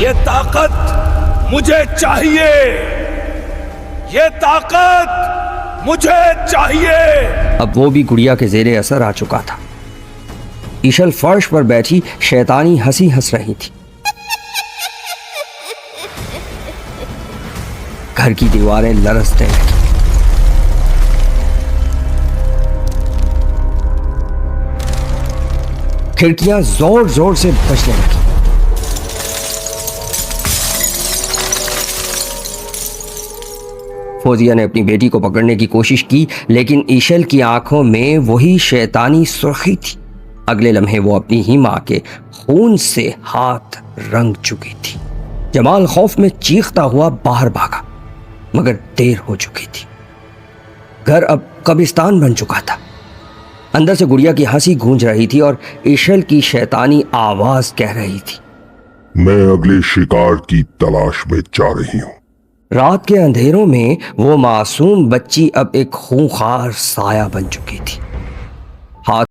ये ताकत मुझे चाहिए, ये ताकत मुझे चाहिए। अब वो भी गुड़िया के जेरे असर आ चुका था। ईशल फर्श पर बैठी शैतानी हंसी हंस रही थी। घर की दीवारें लरसने लगी। खिड़कियां जोर जोर से बजने लगी। फौजिया ने अपनी बेटी को पकड़ने की कोशिश की, लेकिन ईशल की आंखों में वही शैतानी सुर्खी थी। अगले लम्हे वो अपनी ही मां के खून से हाथ रंग चुकी थी। जमाल खौफ में चीखता हुआ बाहर भागा, मगर देर हो चुकी थी। घर अब कब्रिस्तान बन चुका था। अंदर से गुड़िया की हंसी गूंज रही थी और ईशल की शैतानी आवाज कह रही थी, मैं अगले शिकार की तलाश में जा रही हूं। रात के अंधेरों में वो मासूम बच्ची अब एक खूंखार साया बन चुकी थी।